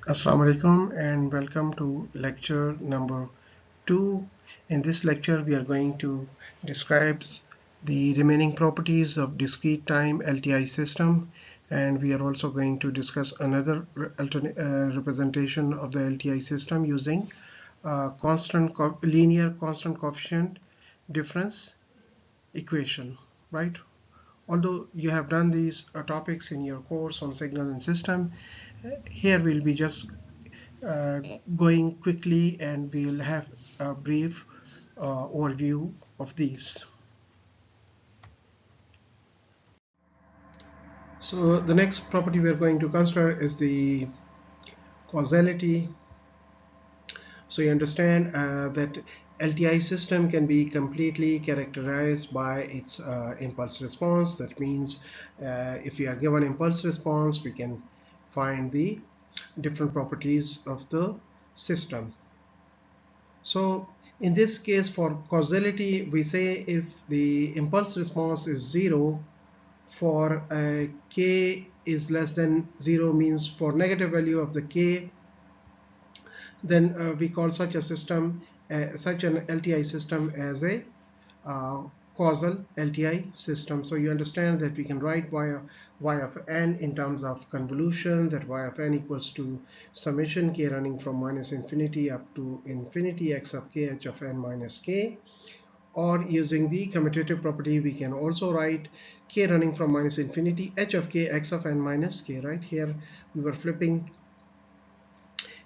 Assalamu alaikum and welcome to lecture number 2. In this lecture we are going to describe the remaining properties of discrete time LTI system, and we are also going to discuss another representation of the LTI system using linear constant coefficient difference equation, right? Although you have done these topics in your course on signal and system, here we'll be just going quickly and we'll have a brief overview of these. So the next property we're going to consider is the causality. So you understand that LTI system can be completely characterized by its impulse response. That means if we are given impulse response, we can find the different properties of the system. So in this case, for causality, we say if the impulse response is 0 for k is less than 0, means for negative value of the k, then we call such a system, such an LTI system as a causal LTI system. So you understand that we can write y of n in terms of convolution, that y of n equals to summation k running from minus infinity up to infinity x of k h of n minus k. Or using the commutative property, we can also write k running from minus infinity h of k x of n minus k. Right here we were flipping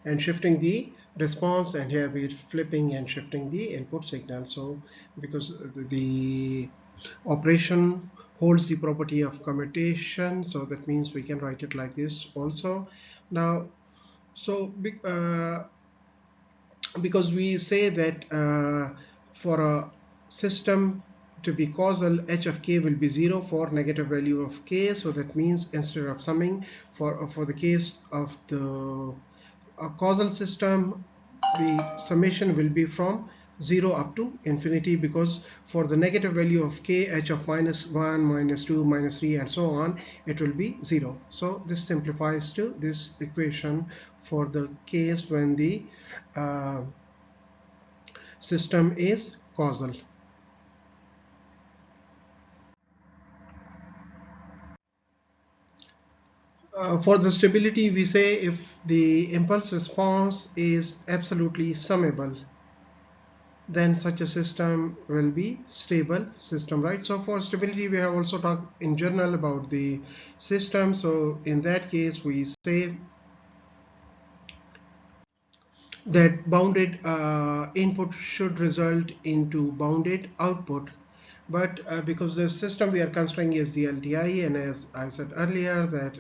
and shifting the response, and here we're flipping and shifting the input signal. So because the operation holds the property of commutation, so that means we can write it like this also. Now so because we say that for a system to be causal, h of k will be 0 for negative value of k. So that means instead of summing, for the case of the causal system, the summation will be from 0 up to infinity, because for the negative value of k, h of minus 1, minus 2, minus 3, and so on, it will be 0. So this simplifies to this equation for the case when the system is causal. For the stability, we say if the impulse response is absolutely summable, then such a system will be stable system, right? So for stability, we have also talked in general about the system. So in that case, we say that bounded input should result into bounded output. But because the system we are considering is the LTI, and as I said earlier, that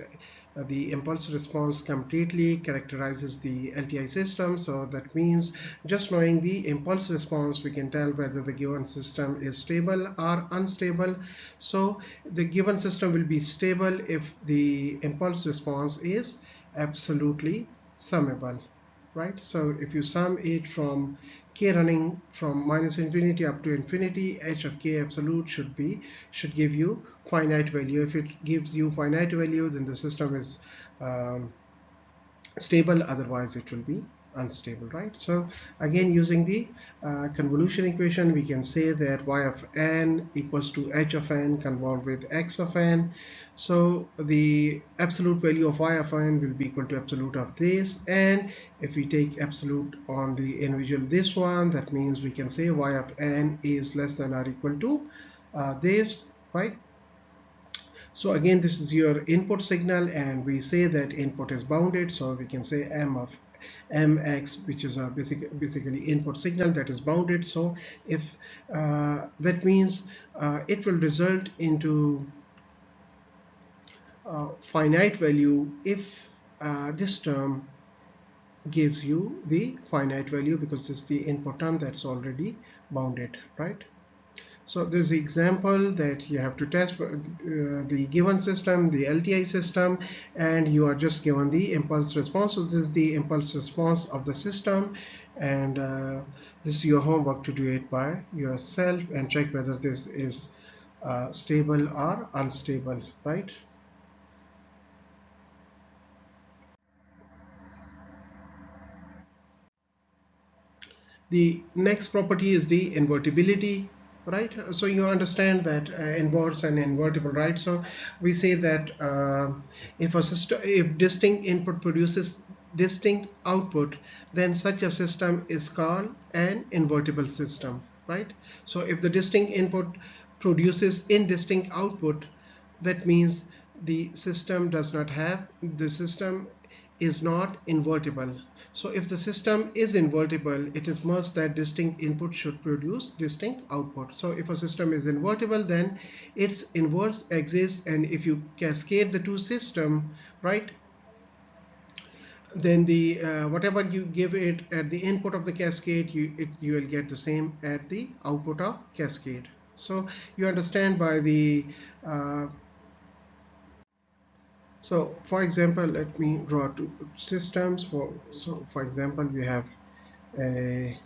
the impulse response completely characterizes the LTI system. So that means just knowing the impulse response, we can tell whether the given system is stable or unstable. So the given system will be stable if the impulse response is absolutely summable, right? So if you sum it from k running from minus infinity up to infinity, h of k absolute should give you finite value. If it gives you finite value, then the system is stable, otherwise it will be unstable, right? So again, using the convolution equation, we can say that y of n equals to h of n convolved with x of n. So the absolute value of y of n will be equal to absolute of this, and if we take absolute on the individual this one, that means we can say y of n is less than or equal to this, right? So again, this is your input signal, and we say that input is bounded, so we can say m of mx, which is a basically input signal that is bounded. So if that means it will result into finite value if this term gives you the finite value, because this is the input term that's already bounded, right? So there's the example that you have to test for the given system, the LTI system, and you are just given the impulse response. So this is the impulse response of the system, and this is your homework to do it by yourself and check whether this is stable or unstable, right? The next property is the invertibility, right? So you understand that inverse and invertible, right? So we say that if distinct input produces distinct output, then such a system is called an invertible system, right? So if the distinct input produces indistinct output, that means the system is not invertible. So if the system is invertible, it is must that distinct input should produce distinct output. So if a system is invertible, then its inverse exists, and if you cascade the two systems, right, then the whatever you give it at the input of the cascade, you will get the same at the output of cascade. So you understand by the so for example, let me draw two systems. For example, we have a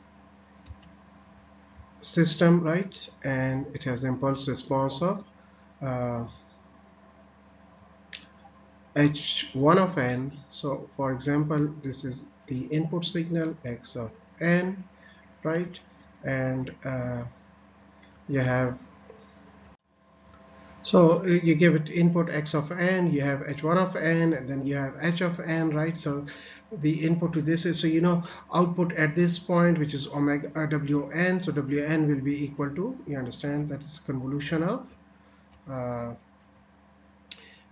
system, right, and it has impulse response of uh, h1 of n. So for example, this is the input signal x of n, right, and you have, so you give it input x of n, you have h1 of n, and then you have h of n, right? So the input to this is, so you know, output at this point, which is omega wn, so wn will be equal to, you understand, that's convolution of uh,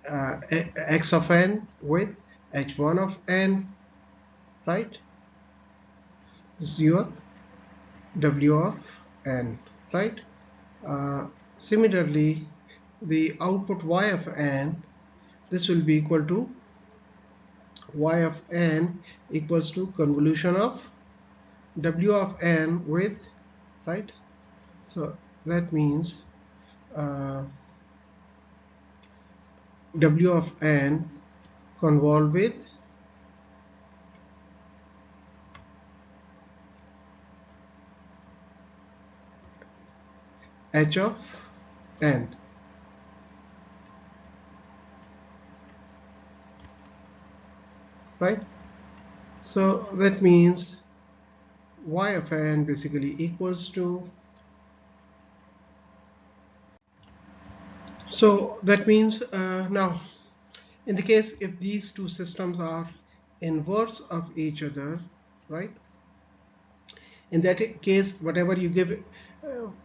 x of n with h1 of n, right? This is your w of n, right? Similarly, the output y of n, this will be equal to y of n equals to convolution of w of n with, right? So that means w of n convolve with h of n, right? So that means y of n basically equals to, so that means now in the case if these two systems are inverse of each other, right, in that case whatever you give it,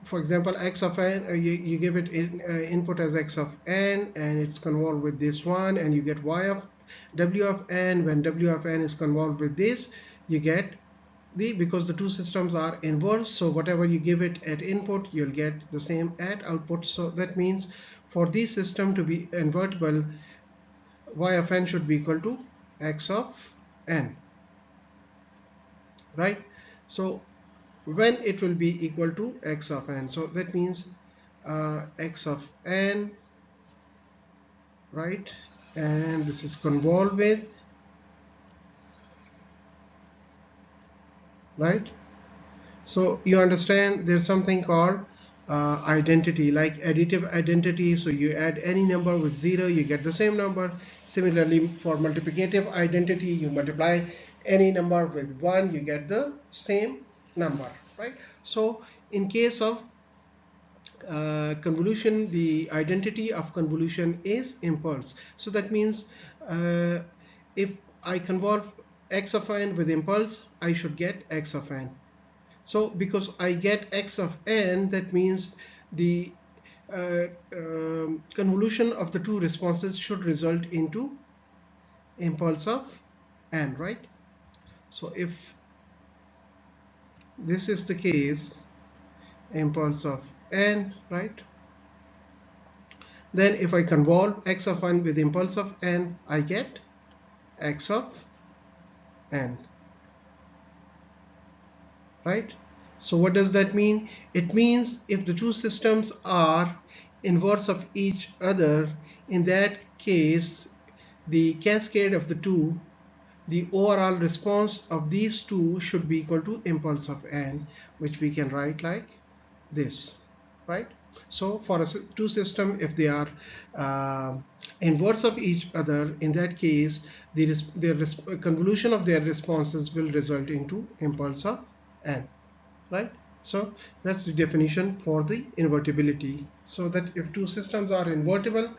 for example x of n, you give it input as x of n, and it's convolved with this one, and you get y of w of n. When w of n is convolved with this, you get the, because the two systems are inverse, so whatever you give it at input, you'll get the same at output. So that means for this system to be invertible, y of n should be equal to x of n, right? So when it will be equal to x of n, so that means x of n, right, and this is convolved with, right? So you understand there's something called identity, like additive identity. So you add any number with 0, you get the same number. Similarly, for multiplicative identity, you multiply any number with 1, you get the same number, right? So in case of convolution, the identity of convolution is impulse. So that means if I convolve x of n with impulse, I should get x of n. So because I get x of n, that means the convolution of the two responses should result into impulse of n, right? So if this is the case, impulse of n, right, then if I convolve x of n with impulse of n, I get x of n, right? So what does that mean? It means if the two systems are inverse of each other, in that case the cascade of the two, the overall response of these two should be equal to impulse of n, which we can write like this, right? So for two systems, if they are inverse of each other, in that case their convolution of their responses will result into impulse of n. right? So that's the definition for the invertibility. So that if two systems are invertible,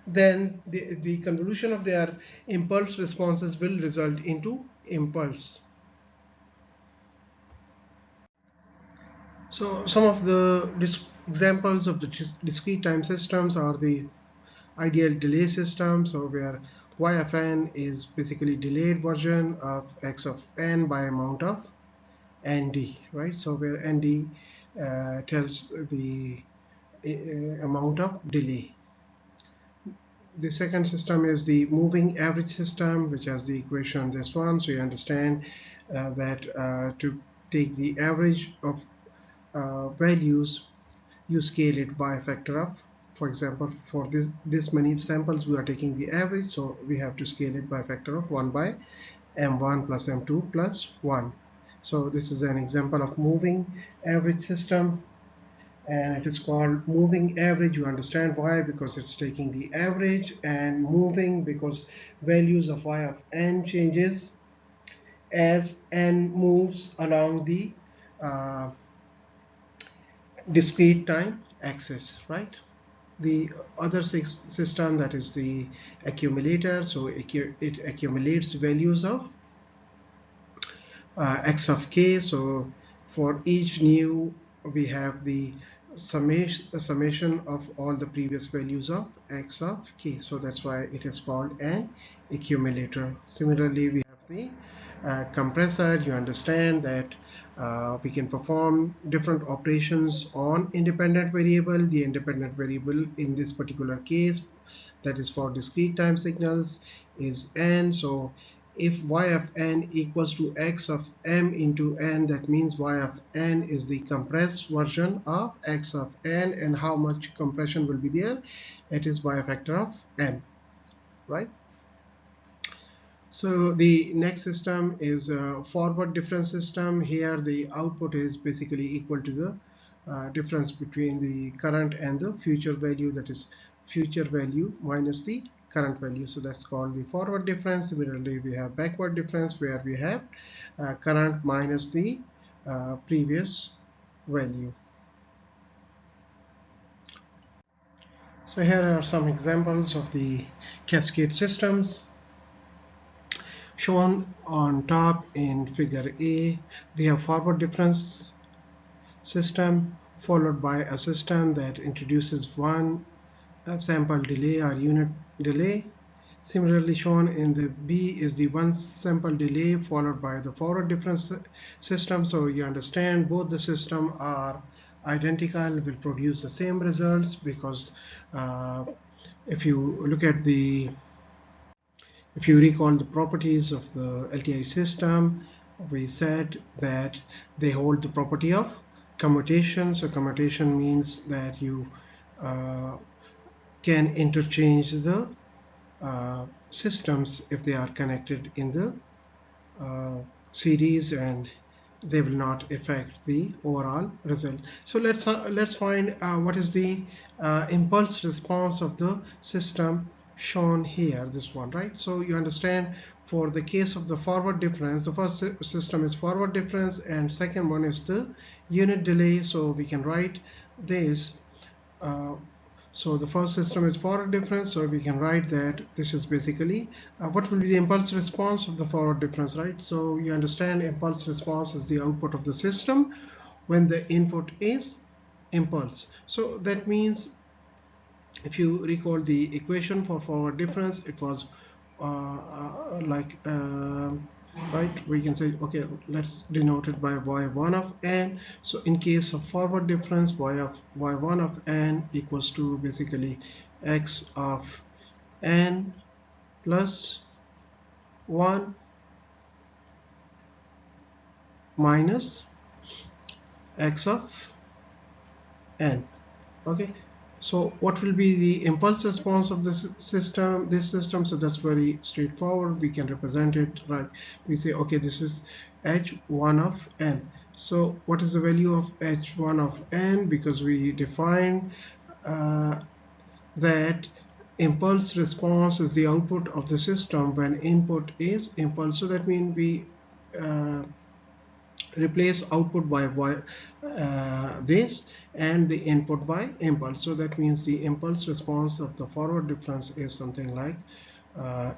then the convolution of their impulse responses will result into impulse. So some of the examples of the discrete time systems are the ideal delay system, so where y of n is basically delayed version of x of n by amount of nd, right? So where nd tells the amount of delay. The second system is the moving average system, which has the equation this one. So you understand that to take the average of values, you scale it by a factor of, for example, for this many samples we are taking the average, so we have to scale it by a factor of 1 by m1 plus m2 plus 1. So this is an example of moving average system, and it is called moving average. You understand why? Because it's taking the average and moving because values of y of n changes as n moves along the uh, discrete time axis, right? The other system, that is the accumulator, so it accumulates values of x of k. So for each new, we have the summation of all the previous values of x of k, so that's why it is called an accumulator. Similarly, we have the compressor. You understand that we can perform different operations on independent variable. The independent variable in this particular case, that is for discrete time signals, is n. So if y of n equals to x of m into n, that means y of n is the compressed version of x of n, and how much compression will be there? It is by a factor of m, right? So the next system is a forward difference system. Here the output is basically equal to the difference between the current and the future value, that is future value minus the current value. So that's called the forward difference. Similarly, we have backward difference, where we have current minus the previous value. So here are some examples of the cascade systems. Shown on top in figure A, we have forward difference system followed by a system that introduces one sample delay or unit delay. Similarly, shown in the B is the one sample delay followed by the forward difference system. So you understand both the system are identical, will produce the same results, because if you look at the if you recall the properties of the LTI system, we said that they hold the property of commutation. So commutation means that you can interchange the systems if they are connected in the series, and they will not affect the overall result. So let's find what is the impulse response of the system shown here, this one, right? So you understand, for the case of the forward difference, the first system is forward difference and second one is the unit delay. So we can write this so the first system is forward difference, so we can write that this is basically what will be the impulse response of the forward difference, right? So you understand impulse response is the output of the system when the input is impulse. So that means, if you recall the equation for forward difference, it was like right, we can say, okay, let's denote it by y1 of n. So in case of forward difference, y1 of n equals to basically x of n plus 1 minus x of n. Okay, so what will be the impulse response of this system? So that's very straightforward. We can represent it, right? We say, okay, this is h1 of n. So what is the value of h1 of n? Because we define that impulse response is the output of the system when input is impulse. So that means we replace output by this and the input by impulse. So that means the impulse response of the forward difference is something like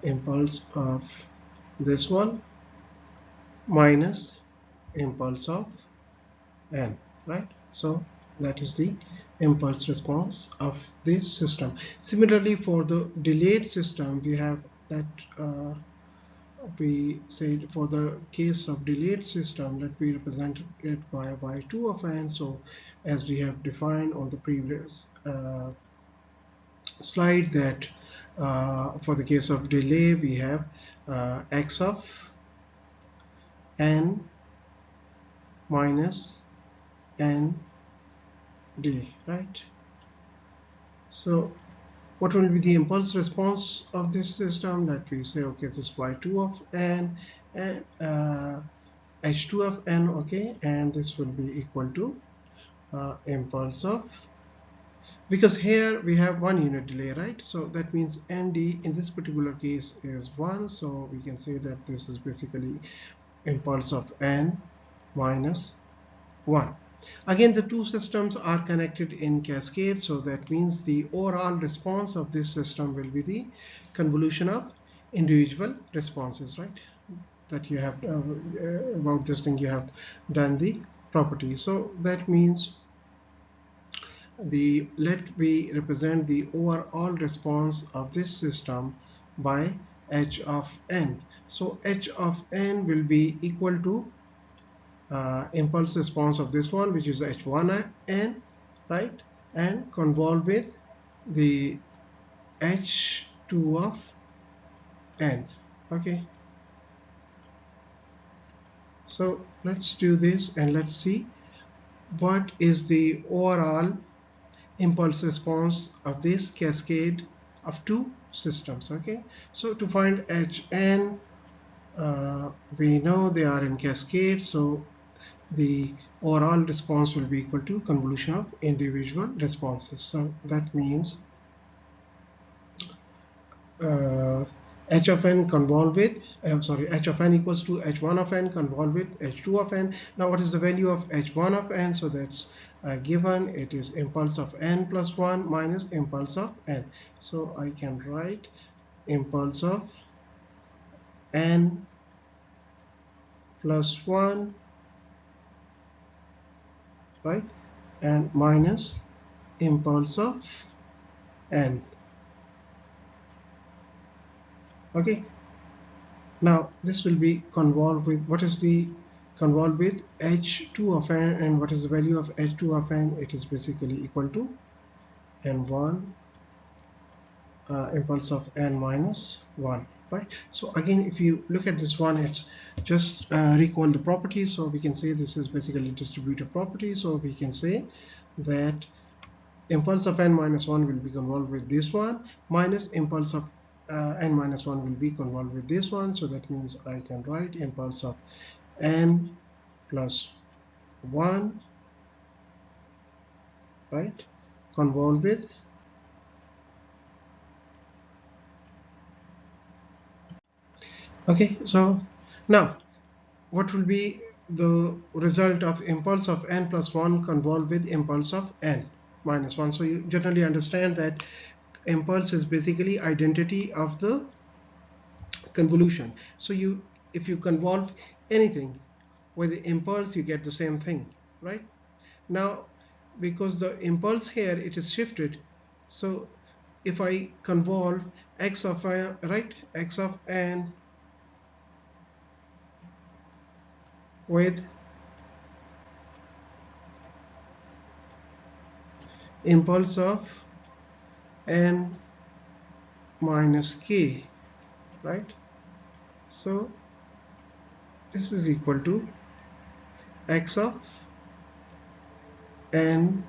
impulse of this one minus impulse of n, right? So that is the impulse response of this system. Similarly, for the delayed system, we have that we say for the case of delayed system, let me represent it by y2 of n. So as we have defined on the previous slide, that for the case of delay we have x of n minus n d, right? So what will be the impulse response of this system? That we say, okay, this y2 of n and h2 of n, okay, and this will be equal to impulse of, because here we have 1 unit delay, right? So that means nd in this particular case is 1, so we can say that this is basically impulse of n minus 1. Again, the two systems are connected in cascade, so that means the overall response of this system will be the convolution of individual responses, right? That you have about this thing you have done the property. So that means let me represent the overall response of this system by h of n. So h of n will be equal to impulse response of this one, which is h1n, right, and convolve with the h2 of n. Okay, so let's do this and let's see what is the overall impulse response of this cascade of two systems. Okay, so to find hn, we know they are in cascade, so the overall response will be equal to convolution of individual responses. So that means h of n convolve with h of n equals to h1 of n convolve with h2 of n. Now what is the value of h1 of n? So that's given, it is impulse of n plus 1 minus impulse of n. So I can write impulse of n plus 1, right, and minus impulse of n. Okay, now this will be convolved with, what is the convolved with h2 of n, and what is the value of h2 of n? It is basically equal to n1 impulse of n minus 1, right? So again, if you look at this one, it's just recall the properties. So we can say this is basically distributive property. So we can say that impulse of n minus 1 will be convolved with this one, minus impulse of n minus 1 will be convolved with this one. So that means I can write impulse of n plus 1, right, convolved with okay. So now what will be the result of impulse of n plus 1 convolved with impulse of n minus 1? So you generally understand that impulse is basically identity of the convolution. So if you convolve anything with the impulse, you get the same thing, right? Now because the impulse here, it is shifted, so if I convolve x of n, right, x of n with impulse of n minus k, right, so this is equal to x of n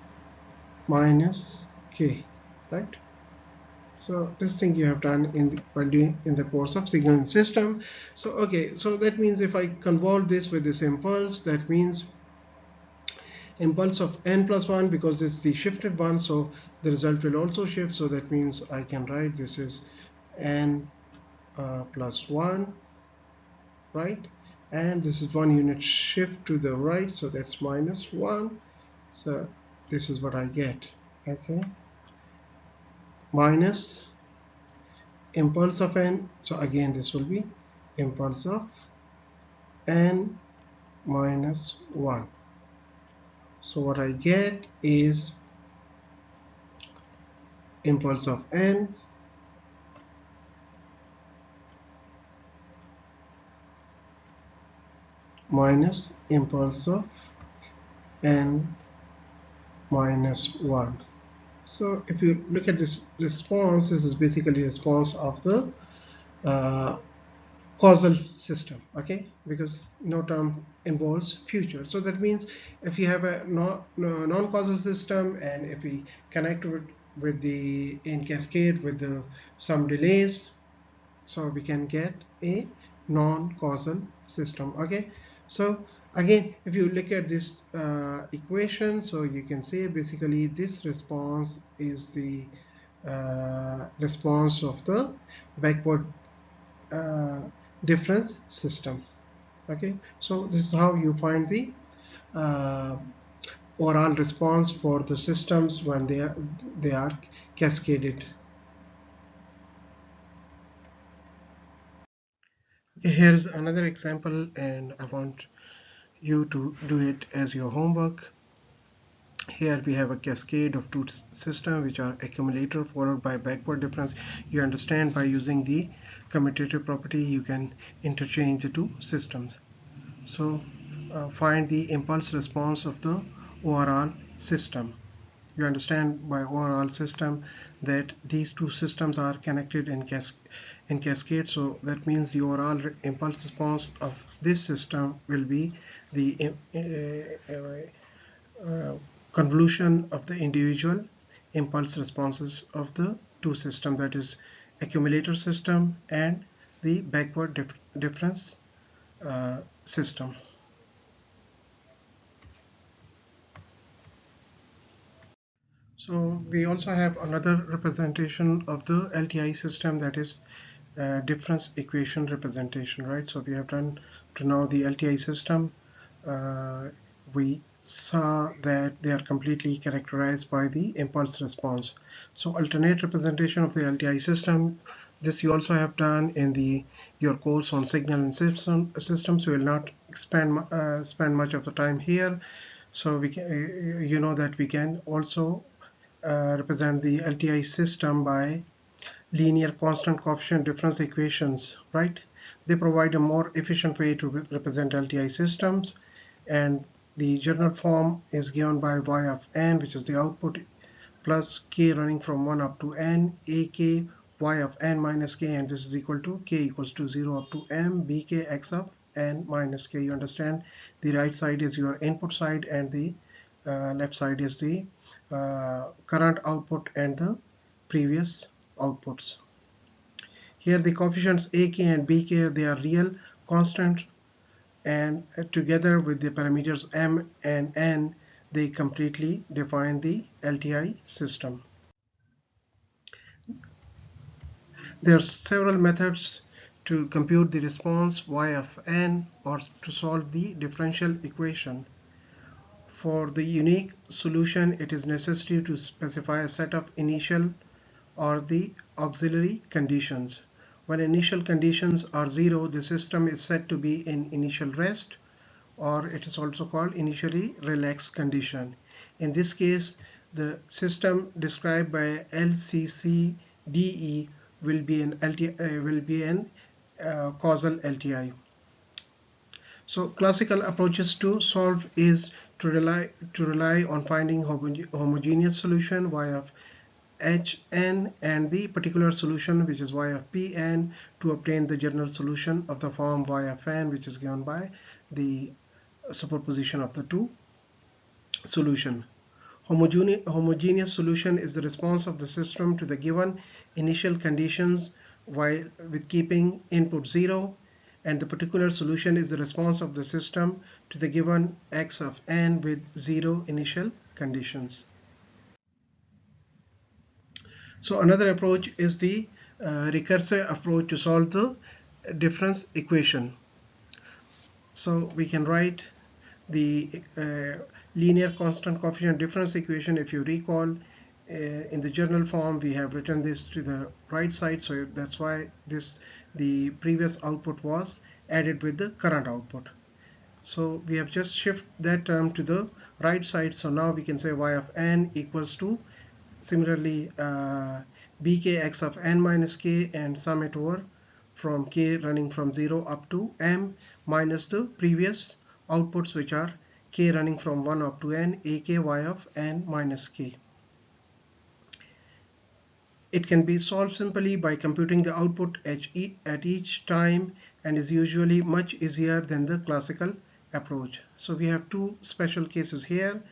minus k, right? So this thing you have done while doing in the course of signaling system. So okay, so that means if I convolve this with this impulse, that means impulse of n plus 1, because it's the shifted one, so the result will also shift. So that means I can write this is n plus 1, right, and this is 1 unit shift to the right, so that's -1. So this is what I get. Okay, minus impulse of n, so again this will be impulse of n minus 1. So what I get is impulse of n minus impulse of n minus 1. So if you look at this response, this is basically response of the uh, causal system, okay, because no term involves future. So that means if you have a non-causal system, and if we connect it with the in cascade with the some delays, so we can get a non-causal system. Okay, so again, if you look at this equation, so you can say basically this response is the response of the backward uh, difference system. Okay, so this is how you find the uh, overall response for the systems when they are cascaded. Okay, here's another example, and I want you to do it as your homework. Here we have a cascade of two systems which are accumulator followed by backward difference. You understand, by using the commutative property you can interchange the two systems. So find the impulse response of the overall system. You understand by overall system that these two systems are connected in cascade, so that means the overall impulse response of this system will be the convolution of the individual impulse responses of the two systems, that is accumulator system and the backward difference system. So we also have another representation of the LTI system, that is difference equation representation, right? So we have done to now the LTI system. We saw that they are completely characterized by the impulse response. So alternate representation of the LTI system, this you also have done in the your course on signal and systems. We will not spend much of the time here. So we can, you know that we can also represent the LTI system by linear constant coefficient difference equations, right? They provide a more efficient way to represent LTI systems, and the general form is given by y of n, which is the output, plus k running from 1 up to n, ak y of n minus k, and this is equal to k equals to 0 up to m bk x of n minus k. You understand, the right side is your input side, and the left side is the current output and the previous outputs. Here the coefficients ak and bk, they are real constant, and together with the parameters m and n, they completely define the LTI system. There are several methods to compute the response y of n, or to solve the differential equation. For the unique solution, it is necessary to specify a set of initial or the auxiliary conditions. When initial conditions are 0, the system is said to be in initial rest, or it is also called initially relaxed condition. In this case, the system described by LCCDE will be an causal LTI. So classical approaches to solve is to rely on finding homogeneous solution y of Hn and the particular solution, which is y of Pn, to obtain the general solution of the form y of n, which is given by the superposition of the two solution. Homogeneous solution is the response of the system to the given initial conditions while with keeping input 0, and the particular solution is the response of the system to the given x of n with 0 initial conditions. So another approach is the recursive approach to solve the difference equation. So we can write the linear constant coefficient difference equation. If you recall, in the journal form we have written this to the right side, so that's why the previous output was added with the current output. So we have just shift that term to the right side, so now we can say y of n equals to, similarly, bkx of n minus k, and sum it over from k running from 0 up to m minus the previous outputs, which are k running from 1 up to n, ak y of n minus k. It can be solved simply by computing the output at each time, and is usually much easier than the classical approach. So we have two special cases here.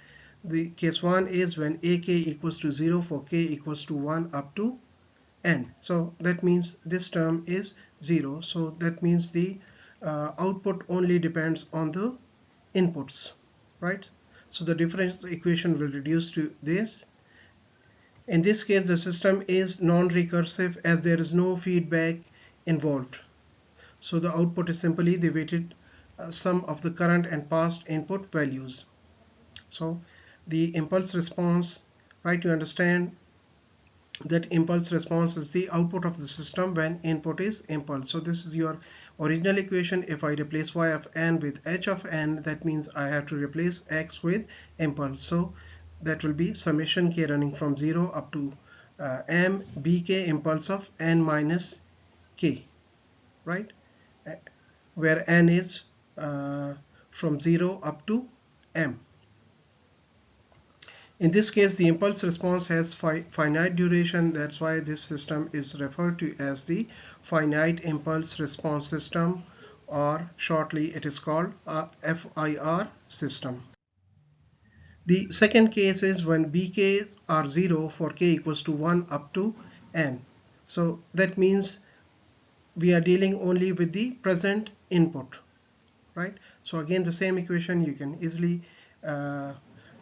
The case 1 is when ak equals to 0 for k equals to 1 up to n. So that means this term is 0. So that means the output only depends on the inputs, right? So the differential equation will reduce to this. In this case, the system is non-recursive as there is no feedback involved. So the output is simply the weighted sum of the current and past input values. So the impulse response, right, you understand that impulse response is the output of the system when input is impulse. So this is your original equation. If I replace y of n with h of n, that means I have to replace x with impulse. So that will be summation k running from 0 up to m bk impulse of n minus k, right, where n is from 0 up to m. In this case, the impulse response has finite duration. That's why this system is referred to as the finite impulse response system, or shortly it is called a FIR system. The second case is when bk are 0 for k equals to 1 up to n. So that means we are dealing only with the present input, right? So again, the same equation you can easily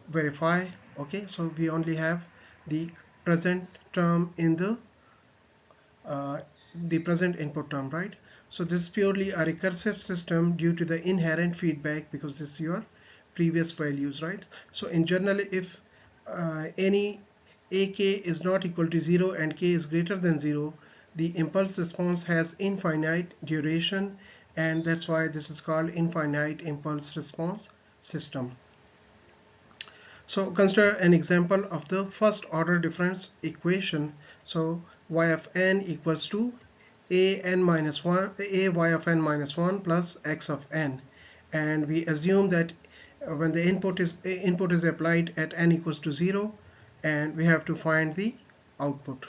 verify. Okay, so we only have the present term in the present input term, right? So this is purely a recursive system due to the inherent feedback, because this is your previous values, right? So in general, if any ak is not equal to 0 and k is greater than 0, the impulse response has infinite duration, and that's why this is called infinite impulse response system. So consider an example of the first order difference equation. So y of n equals to a n minus 1, a y of n minus 1 plus x of n, and we assume that when the input is applied at n equals to 0, and we have to find the output.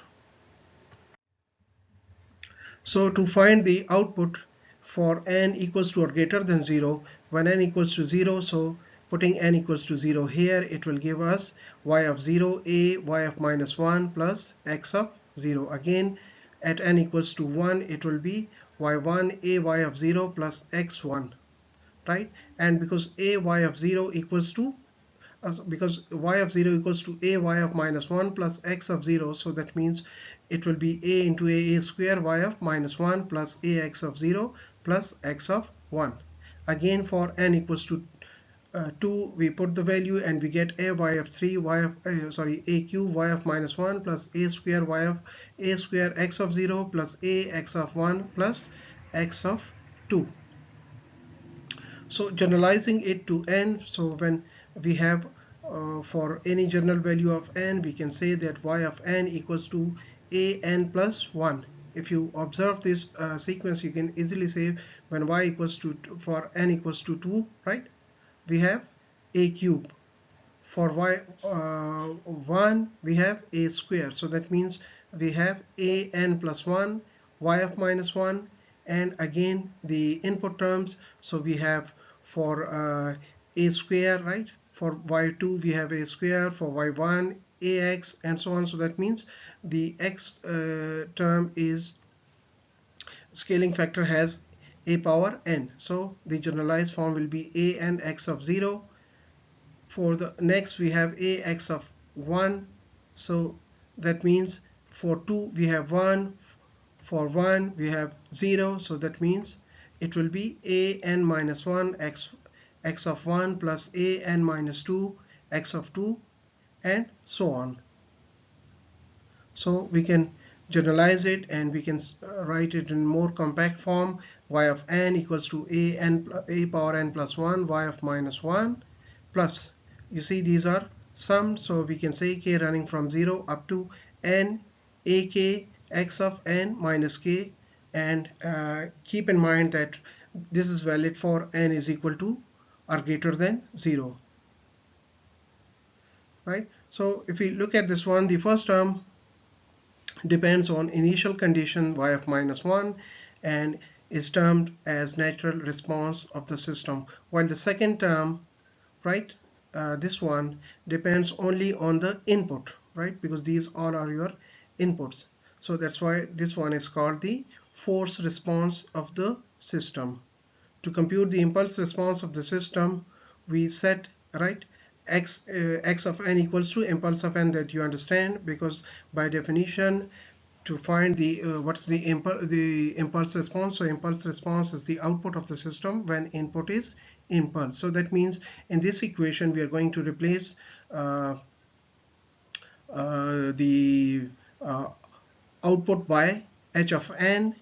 So to find the output for n equals to or greater than 0, when n equals to 0, so putting n equals to 0 here, it will give us y of 0, a y of minus 1 plus x of 0. Again, at n equals to 1, it will be y1 a y of 0 plus x1, right? And because a y of 0 equals to because y of 0 equals to a y of minus 1 plus x of 0, so that means it will be a into a square y of minus 1 plus ax of 0 plus x of 1. Again, for n equals to 2, we put the value and we get a y of 3 y of a cube y of minus 1 plus a square y of a square x of 0 plus a x of 1 plus x of 2. So generalizing it to n, so when we have for any general value of n, we can say that y of n equals to a n plus 1. If you observe this sequence, you can easily say when y equals to, for n equals to 2, right, we have a cube. For y 1, we have a square. So that means we have a n plus 1, y of minus 1, and again the input terms. So we have for a square, right? For y2 we have a square, for y1 ax, and so on. So that means the x term is scaling factor has a power n. So the generalized form will be a n x of 0. For the next we have ax of 1. So that means for 2 we have 1, for 1 we have 0. So that means it will be a n minus 1 x of 1 plus a n minus 2 x of 2 and so on. So we can generalize it and we can write it in more compact form. Y of n equals to a power n plus 1 y of minus 1 plus, you see these are summed, so we can say k running from 0 up to n a k x of n minus k, and keep in mind that this is valid for n is equal to or greater than 0, right? So if we look at this one, the first term depends on initial condition y of minus 1 and is termed as natural response of the system, while the second term, right, this one depends only on the input, right, because these all are your inputs. So that's why this one is called the force response of the system. To compute the impulse response of the system, we set, right, x of n equals to impulse of n, that you understand, because by definition to find the what's the impulse response. So impulse response is the output of the system when input is impulse. So that means in this equation we are going to replace the output by h of n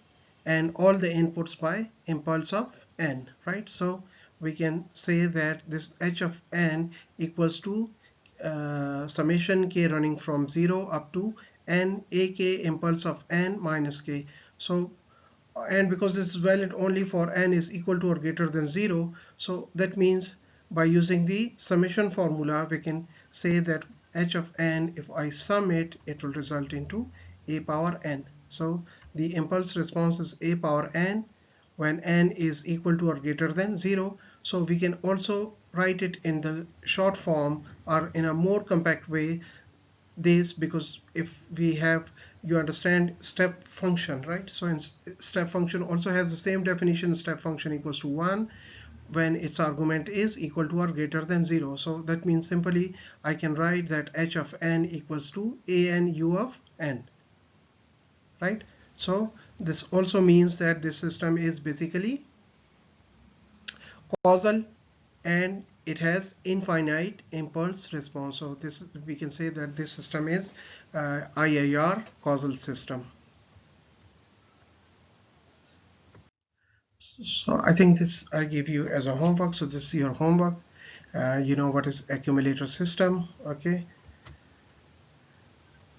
and all the inputs by impulse of n, right? So we can say that this h of n equals to summation k running from 0 up to n a k impulse of n minus k. So, and because this is valid only for n is equal to or greater than 0, so that means by using the summation formula we can say that h of n, if I sum it, it will result into a power n. So the impulse response is a power n when n is equal to or greater than 0. So we can also write it in the short form or in a more compact way, this, because if we have, you understand, step function, right? So in step function also has the same definition, step function equals to 1 when its argument is equal to or greater than 0. So that means simply I can write that h of n equals to a n u of n, right? So this also means that this system is basically causal and it has infinite impulse response. So this, we can say that this system is IIR causal system. So I think this I give you as a homework. So this is your homework. You know what is accumulator system, okay?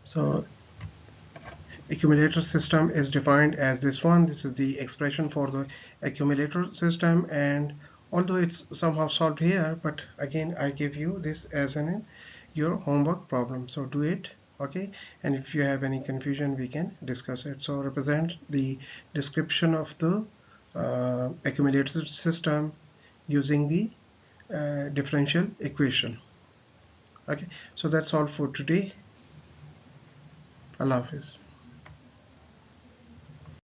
So accumulator system is defined as this one. This is the expression for the accumulator system, and although it's somehow solved here, but again I give you this as an your homework problem, so do it, okay? And if you have any confusion we can discuss it. So represent the description of the accumulator system using the differential equation. Okay, so that's all for today. Allah Hafiz.